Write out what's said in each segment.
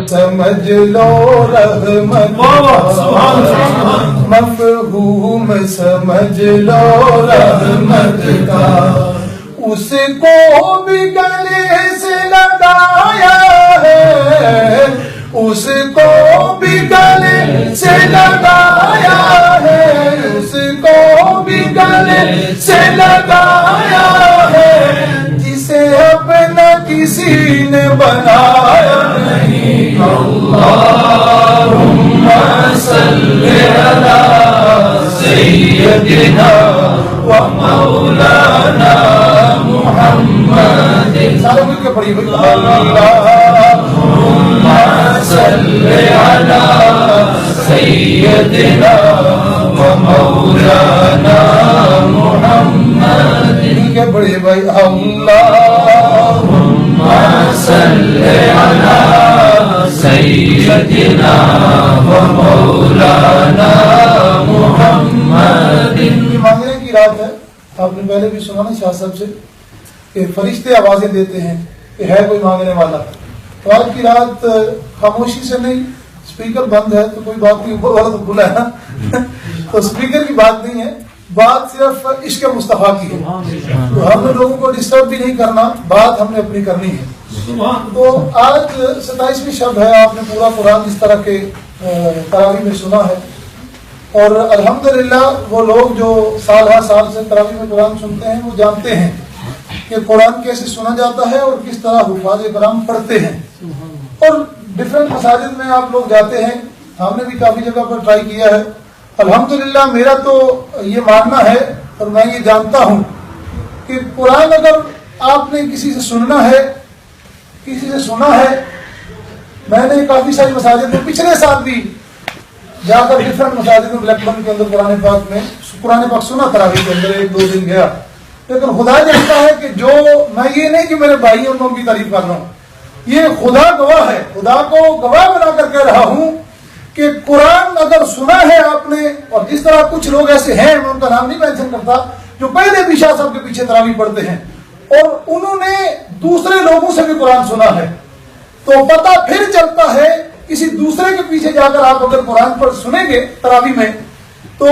سمجھ لو رحمت کا، مفہوم سمجھ لو رحمت کا، اس کو بھی گلے سے لگایا ہے، اس کو بھی گلے سے لگایا ہے، اس کو بھی گلے سے لگایا ہے، جسے اپنا کسی نے بنایا نہیں۔ اللہم صلی علی سیدنا و مولانا محمد، سارے مل کے پڑھیے اللہم صلی علی سیدنا و مولانا محمد، مل کے پڑھیے بھائی اللہم صلی علی سیدنا و مولانا محمد۔ مانگنے کی رات ہے، آپ نے پہلے بھی سنا نا شاہ صاحب سے کہ فرشتے آوازیں دیتے ہیں کہ ہے کوئی مانگنے والا، تو آج کی رات خاموشی سے نہیں، اسپیکر بند ہے تو کوئی بات نہیں، اوپر والا تو کھلا ہے نا، تو اسپیکر کی بات نہیں ہے، بات صرف عشق مصطفیٰ کی ہے، تو ہم نے لوگوں کو ڈسٹرب بھی نہیں کرنا، بات ہم نے اپنی کرنی ہے۔ تو آج 27ویں شب ہے، آپ نے پورا قرآن اس طرح کے تراویح میں سنا ہے، اور الحمدللہ وہ لوگ جو سال ہر سال سے تراویح میں قرآن سنتے ہیں وہ جانتے ہیں کہ قرآن کیسے سنا جاتا ہے اور کس طرح حفاظ کرام پڑھتے ہیں، اور ڈفرینٹ مساجد میں آپ لوگ جاتے ہیں، ہم نے بھی کافی جگہ پر ٹرائی کیا ہے۔ الحمدللہ میرا تو یہ ماننا ہے اور میں یہ جانتا ہوں کہ قرآن اگر آپ نے کسی سے سننا ہے، کسی سے سنا ہے، میں نے کافی ساری مساجد میں پچھلے سال بھی جا کر ڈفرینٹ مساجد میں بلیک بن کے اندر قرآن پاک سنا، تراویح کے اندر 1-2 دن گیا، لیکن خدا جانتا ہے کہ جو میں یہ نہیں کہ میرے بھائی ان لوگوں کی تعریف کر رہا ہوں، یہ خدا گواہ ہے، خدا کو گواہ بنا کر کہہ رہا ہوں کہ قرآن اگر سنا ہے آپ نے، اور جس طرح کچھ لوگ ایسے ہیں، میں ان کا نام نہیں مینشن کرتا، جو پہلے بھی شاہ صاحب کے پیچھے تراویح پڑھتے ہیں اور انہوں نے دوسرے لوگوں سے بھی قرآن سنا ہے، تو پتہ پھر چلتا ہے کسی دوسرے کے پیچھے جا کر آپ اگر قرآن پر سنیں گے تراویح میں، تو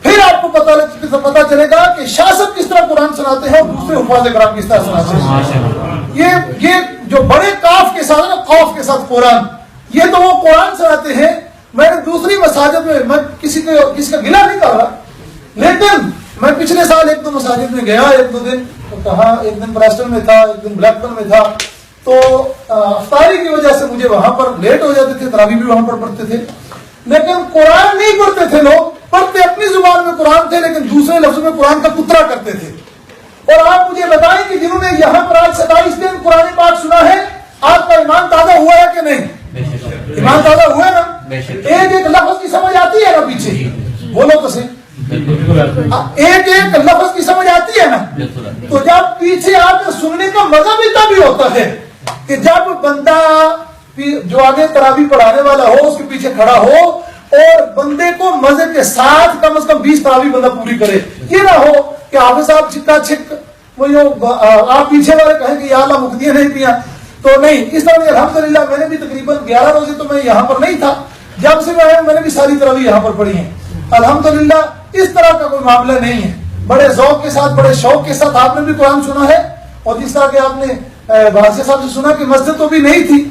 پھر آپ کو پتہ چلے گا کہ شاہ صاحب کس طرح قرآن سناتے ہیں اور دوسرے حفاظ کرام کس طرح سناتے ہیں۔ یہ جو بڑے کاف کے ساتھ نا، قاف کے ساتھ قرآن، یہ تو وہ قرآن سناتے ہیں۔ میں نے دوسری مساجد میں کسی کا گلہ نہیں کر رہا، لیکن میں پچھلے سال 1-2 مساجد میں گیا، 1-2 دن، تو کہاں ایک دن پریسٹن میں تھا، ایک دن بلیک بن میں تھا، تو افطاری کی وجہ سے مجھے وہاں پر لیٹ ہو جاتے تھے، تراویح بھی وہاں پر پڑھتے تھے، لیکن قرآن نہیں پڑھتے تھے لوگ، پڑھتے اپنی زبان میں قرآن تھے لیکن دوسرے لفظوں میں قرآن کا کترا کرتے تھے۔ اور آپ مجھے بتائیں کہ جنہوں نے یہاں پر آج 27 دن قرآن پاک سنا ہے، آپ کا ایمان تازہ ہوا ہے کہ نہیں؟ ایمان تازہ ہوا ہے نا؟ ایک لفظ کی سمجھ آتی ہے نا پیچھے، بولو تو صحیح، ایک لفظ کی سمجھ آتی ہے نا؟ تو جب پیچھے آ کے سننے کا مزہ بھی تب ہوتا ہے کہ جب بندہ جو آگے تراویح پڑھانے والا ہو اس کے پیچھے کھڑا ہو اور بندے کو مزے کے ساتھ کم از کم 20 تراویح بندہ پوری کرے، یہ نہ ہو کہ حافظ صاحب چھکا چھک وہ آپ پیچھے والے کہیں کہ یا اللہ مکتیاں نہیں پیا، تو نہیں، اس طرح نہیں۔ الحمدللہ میں نے بھی تقریباً 11 روزے تو میں یہاں پر نہیں تھا، جب سے میں نے بھی ساری تراویح یہاں پر پڑھی ہیں الحمدللہ۔ اس طرح کا کوئی معاملہ نہیں ہے، بڑے ذوق کے ساتھ، بڑے شوق کے ساتھ آپ نے بھی قرآن سنا ہے، اور جس طرح کہ آپ نے بھاسیہ صاحب سے سنا کہ مسجد تو بھی نہیں تھی،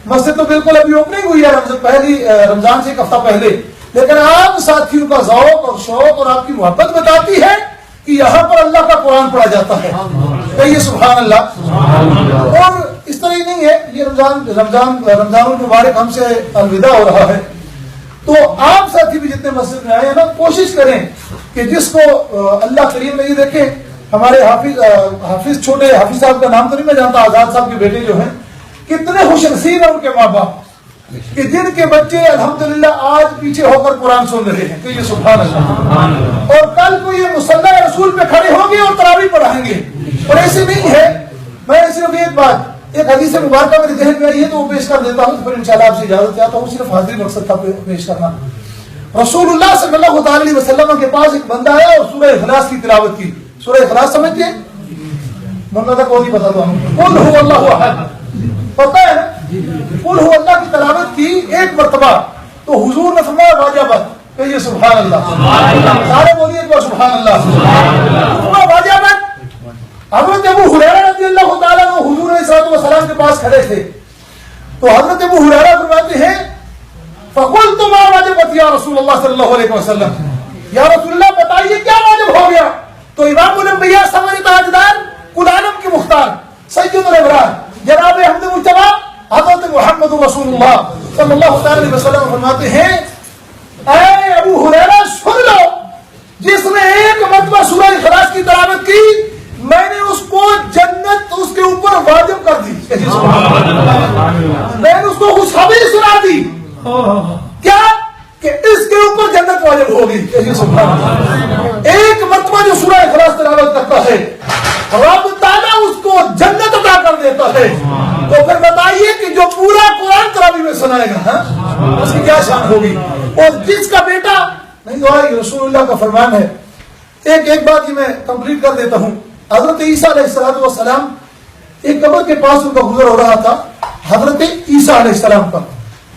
مسجد تو بالکل ابھی اوپننگ ہوئی ہے پہلی رمضان سے 1 ہفتہ پہلے، لیکن آپ ساتھیوں کا ذوق اور شوق اور آپ کی محبت بتاتی ہے کہ یہاں پر اللہ کا قرآن پڑھا جاتا ہے، کہیے سبحان اللہ۔ اور اس طرح ہی نہیں ہے، یہ رمضان المبارک ہم سے الوداع ہو رہا ہے، تو آپ ساتھی بھی جتنے مسجد میں آئے ہیں نا، کوشش کریں کہ جس کو اللہ کریم نے، یہ دیکھیں ہمارے حافظ چھوٹے حافظ صاحب کا نام تو نہیں میں جانتا، آزاد صاحب کے بیٹے جو ہیں، کتنے خوش نصیب ہیں ان کے ماں باپ کہ جن کے بچے الحمدللہ آج پیچھے ہو کر قرآن سن رہے ہیں، کہ یہ سبحان اللہ، اور کل کو یہ مصلی رسول پہ کھڑے ہوں گے اور تراویح پڑھائیں گے۔ اور ایسے نہیں ہے، میں صرف ایک حدیث مبارکہ میرے ذہن میں آئی ہے تو وہ پیش کر دیتا ہوں، پھر انشاءاللہ آپ سے اجازت چاہتا ہوں، صرف حاضری مقصد تھا پیش کرنا۔ رسول اللہ صلی اللہ علیہ وسلم کے پاس ایک بندہ آیا اور سورہ اخلاص کی تلاوت کی۔ سورہ اخلاص سمجھتے ہیں؟ مرنا تک وہ نہیں پتا تو ہم قل هو اللہ احد، پتا ہے نا؟ قل هو اللہ کی تلاوت کی ایک مرتبہ تو حضور نے فرمایا واجبت، کہیے سبحان اللہ، سارے بولیے تو سبحان اللہ، واجبت۔ حضرت ابو ہریرہ رضی اللہ تعالیٰ عنہ حضور علیہ الصلوۃ والسلام کے پاس کھڑے تھے، تو حضرت ابو ہریرہ فرماتے ہیں فقلت ما واجبت یا رسول اللہ صلی اللہ علیہ وسلم، یا رسول اللہ بتائیے کیا واجب ہو گیا؟ تو امام الانبیاء سمر تاجدار کل عالم کے مختار سید الابرار جناب احمد مجتبی حضرت محمد رسول اللہ صلی اللہ علیہ وسلم فرماتے ہیں اے ابو ہریرہ سن لو، جس نے ایک مرتبہ سورہ اخلاص کی تلاوت کی میں نے اس کو جنت اس کے اوپر واجب کر دی، میں نے اس کو خوشخبری سنا دی، کیا کہ اس کے اوپر جنت واجب ہوگی۔ ایک مرتبہ جو سورہ اخلاص تلاوت کرتا ہے رب تعالیٰ اس کو جنت عطا کر دیتا ہے، تو پھر بتائیے کہ جو پورا قرآن تراویح میں سنائے گا اس کی کیا شان ہوگی۔ اور جس کا بیٹا نہیں تو رسول اللہ کا فرمان ہے، ایک بات یہ میں کمپلیٹ کر دیتا ہوں۔ حضرت عیسیٰ علیہ السلام ایک قبر کے پاس ان کا گزر ہو رہا تھا، حضرت عیسیٰ علیہ السلام کا،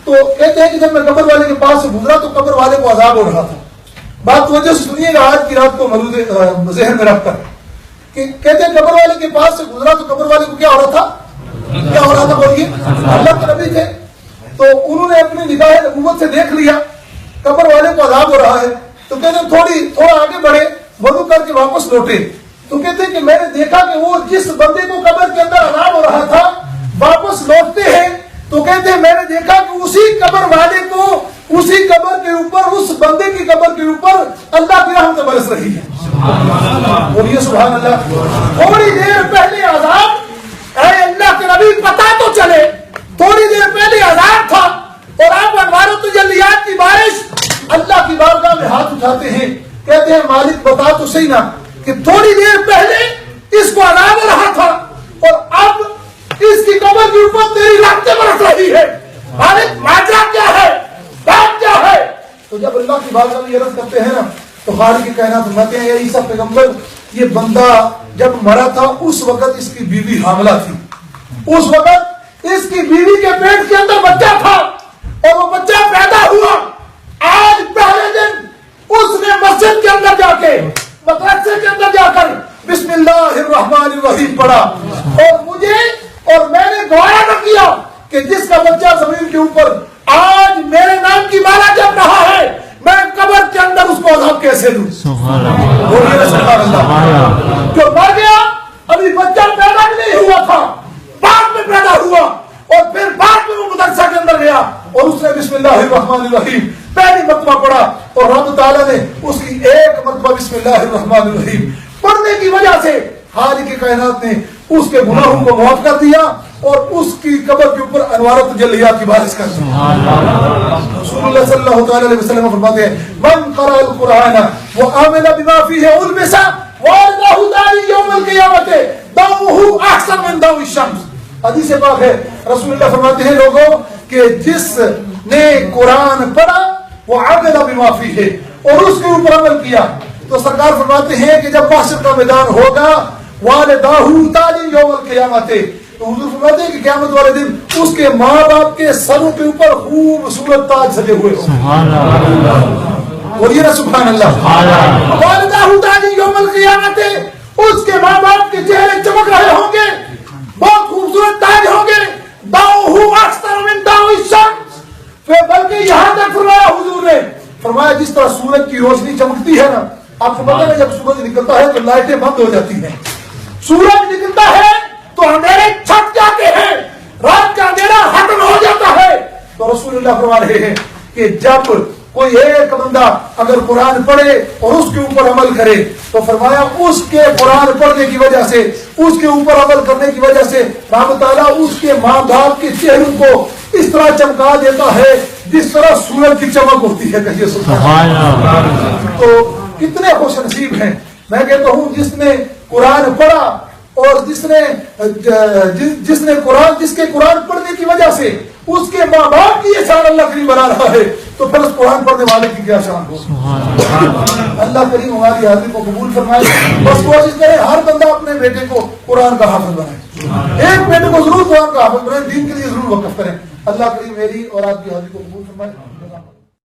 تو کہتے ہیں کہ جب میں قبر والے کے پاس سے گزرا تو قبر والے کو عذاب ہو رہا تھا۔ بات توجہ سے سنیے گا آج کی رات کو ذہن میں رکھ کر، کہ کہتے ہیں قبر والے کے پاس سے گزرا تو قبر والے کو کیا ہو رہا تھا، کیا ہو رہا تھا بولیے؟ اللہ کے نبی تھے تو انہوں نے اپنی نگاہ نبوت سے دیکھ لیا قبر والے کو عذاب ہو رہا ہے، تو کہتے ہیں تھوڑا آگے بڑھے، وضو کر کے واپس لوٹے، تو کہتے ہیں کہ میں نے دیکھا کہ وہ جس بندے کو قبر کے اندر عذاب ہو رہا تھا واپس لوٹتے ہیں، تو کہتے ہیں میں نے دیکھا کہ اسی قبر والے کو اسی قبر کے اوپر اس بندے کی قبر کے اوپر اللہ کی رحمت برس رہی ہے۔ بولیے سبحان اللہ۔ تھوڑی دیر پہلے عذاب، اے اللہ کے نبی پتا تو چلے، تھوڑی دیر پہلے عذاب تھا اور آپ انوار و تجلیات کی بارش اللہ کی بارگاہ میں ہاتھ اٹھاتے ہیں، کہتے ہیں مالک بتا تو صحیح نا کہ تھوڑی دیر پہلے اس کو عذاب ہو رہا تھا اور اب اس کی قبر کے اوپر تیری رحمتیں برس رہی ہے، مالک ماجرا کیا ہے، بات کیا ہے؟ تو جب اللہ کی بارگاہ میں یہ عرض کرتے ہیں نا تو خالق کی کائنات فرماتے ہیں عیسیٰ پیغمبر یہ بندہ جب مرا تھا اس وقت اس کی بیوی حاملہ تھی، اس وقت اس کی بیوی کے پیٹ کے اندر بچہ تھا اور وہ بچہ پیدا ہوا، آج پہلے دن اس نے مسجد کے اندر جا کے مدرسے کے اندر جا کر بسم اللہ الرحمن الرحیم پڑھا، اور مجھے اور میں نے گوارا نہ کیا کہ جس کا بچہ زمین کے اوپر آج میرے نام کی مالا جپ رہا ہے میں قبر کے اندر اس کو عذاب کیسے دوں۔ سبحان اللہ۔ جو مر گیا ابھی بچہ پیدا نہیں ہوا تھا، بعد میں پیدا ہوا اور پھر بعد میں وہ مدرسہ کے اندر گیا اور اس نے بسم اللہ الرحمن الرحیم پہلی مرتبہ پڑھا اور رب تعالیٰ نے اس کی ایک مرتبہ بسم اللہ الرحمن الرحیم پڑھنے کی وجہ سے خالق کائنات نے اس کے گناہوں کو معاف کر دیا اور اس کی قبر کے اوپر انوار و تجلیات کی بارش کر دی۔ رسول اللہ صلی اللہ تعالی علیہ وسلم فرماتے ہیں من قرأ القرآن وآمن بما فیہ علبس وارضہ داری یوم القیامت ضوءہ احسن من ضوء الشمس۔ حدیث پاک ہے، رسول اللہ فرماتے ہیں لوگوں کہ جس نے قرآن پڑھا وہ عمل بما فیہ اور اس کے اوپر عمل کیا، تو سرکار فرماتے ہیں کہ جب محشر کا میدان ہوگا والداہ تاج یوم القیامت، تو حضور فرماتے ہیں کہ قیامت والے دن اس کے ماں باپ کے سروں کے اوپر خوبصورت تاج سجے ہوئے ہوں۔ سبحان اللہ۔ بولیے نا سبحان اللہ۔ والداہ تاج یوم القیامت، اس کے ماں باپ کے چہرے چمک رہے ہوں گے، بہت خوبصورت تاج ہوں گے، ضوءہ اکثر من ضوء الشمس، پھر بلکہ یہاں تک فرمایا حضور نے فرمایا جس طرح سورج کی روشنی چمکتی ہے نا، آپ کو پتہ ہے جب سورج نکلتا ہے تو لائٹیں بند ہو جاتی ہیں، سورج نکلتا ہے تو اندھیرے چھٹ جاتے ہیں، رات کا اندھیرا ختم ہو جاتا ہے۔ تو رسول اللہ فرما رہے ہیں کہ جب کوئی ایک بندہ اگر قرآن پڑھے اور اس کے اوپر عمل کرے تو فرمایا اس کے قرآن پڑھنے کی وجہ سے، اس کے اوپر عمل کرنے کی وجہ سے رب تعالیٰ اس کے ماں باپ کے چہروں کو اس طرح چمکا دیتا ہے جس طرح سورج کی چمک ہوتی ہے۔ کہیے سبحان اللہ۔ تو کتنے خوش نصیب ہیں، میں کہتا ہوں جس نے قرآن پڑھا اور جس کے قرآن پڑھنے کی وجہ سے اس کے ماں باپ کی یہ شان اللہ کریم بنا رہا ہے تو پھر اس قرآن پڑھنے والے کی کیا شان ہو. اللہ کریم ہماری حاضری کو قبول فرمائے. بس کوشش کرے ہر بندہ اپنے بیٹے کو قرآن کا حافظ بنائے. ایک بیٹے کو ضرور قرآن کا حافظ بنائے, دین کے لیے ضرور وقف کریں. اللہ کریم میری اور آپ کی حاضری کو قبول فرمائے.